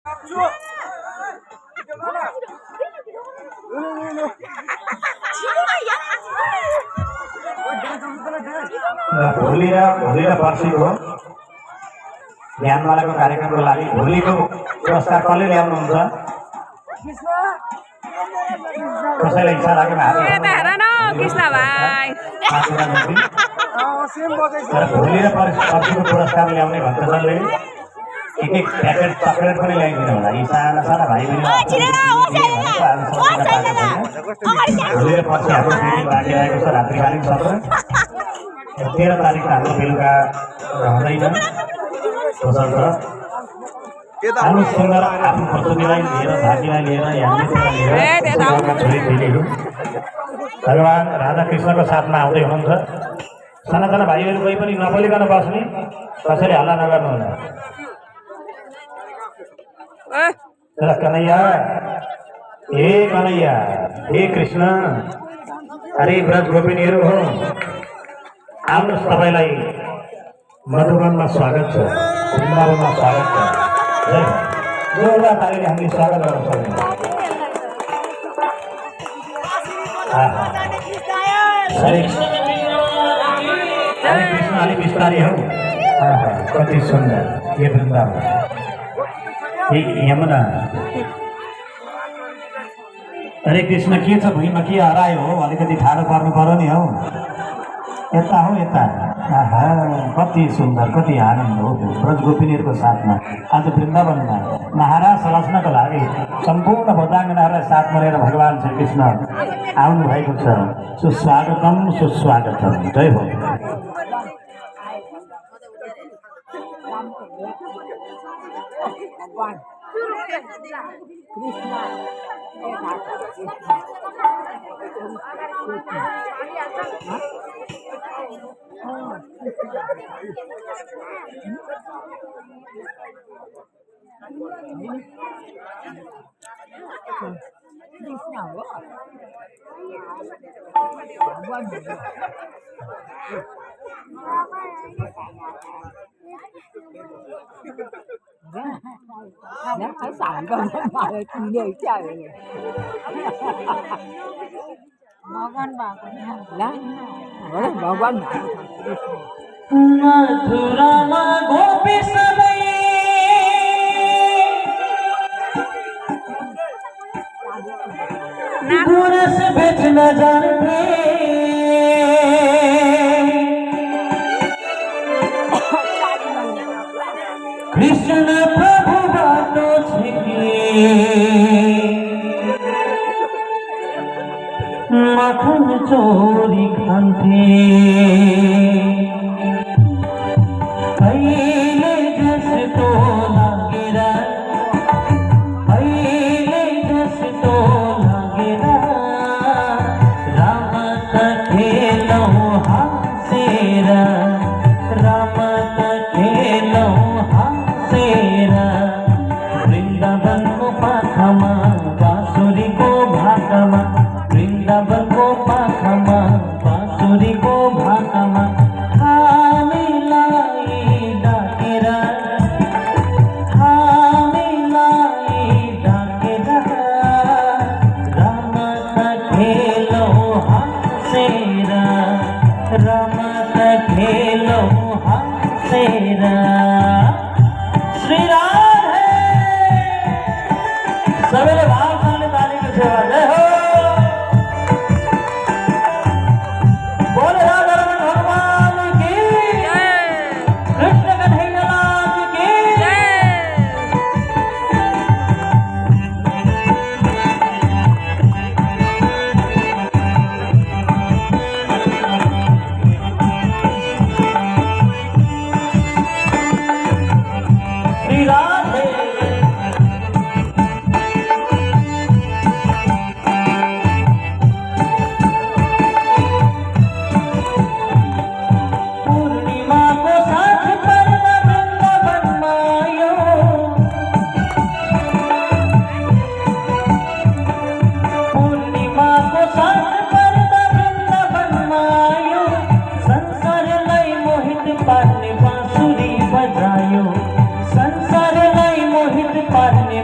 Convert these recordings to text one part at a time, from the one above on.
होली र पर्सीको ज्ञानमालाको कार्यक्रमको लागि होलीको व्यवस्था कसले ल्याउनुहुन्छ? कसैलाई इच्छा लाग्यो होली र पर्सीको पुरस्कार ल्याउने भक्तजनले एक प्याकेट चकलेट पनि ल्याइदिनु होला। यी साना साना भाइ बहिनी होली र पर्सी हाम्रो मिटिङ राखिरहेको छ रात्रिकालीन सत्र 13 तारिक हाम्रो बेलुका रहँदैन हाम्रो सुन्दर आफ्नो प्रस्तुतिलाई लिएर झाँकीलाई लिएर छोरीचेलीहरू भगवान् राधाकृष्णको साथमा आउँदै हुनुहुन्छ। साना साना भाइहरू कोही पनि नबोलिकन बस्ने, कसैले हल्ला नगर्नु होला। कन्हैया हे कृष्ण, अरे व्रज गोपिनीहरू हो, आउनुहोस्, तपाईँलाई मधुवनमा स्वागत छ, वृन्दावनमा स्वागत छ। जोरदार तालीले हामीले स्वागत गर्न सक्छौँ। हरे कृष्ण, अलिक बिस्तारै हौ। कति सुन्दर यो वृन्दावन, यमुना। हरे कृष्ण, के छ भुइँमा, के हरायो हो? अलिकति ठाडो पर्नु पर्यो नि हौ। यता हो, यता। कति सुन्दर, कति आनन्द हो ब्रज गोपिनीहरूको साथमा आज वृन्दावनमा महाराज सलास्नको लागि सम्पूर्ण भोजाङ्गनाहरूलाई साथमा लिएर भगवान् श्रीकृष्ण आउनु भएको छ। सुस्वागतम सुस्वागतम, जय हो। Phải xài con mà nhiều chơi भगवान भएको भगवान मथुरामा गोपी सबै गुरस बेच्न जान्थे, कृष्ण प्रभु बाटो छिके मखन चोरी खान्थे। अहिले जस्तो लागेर, अहिले जस्तो लागेर राम त खेलौ हाँसेर, राम त खेलौ हाँसेर। वृन्दावनको पाखमा बाँसुरीको भाकामा, वृन्दावनको पाखमा बाँसुरीको भाकामा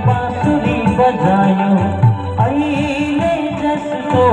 बाँसुरी बजायो अहिले जस्तो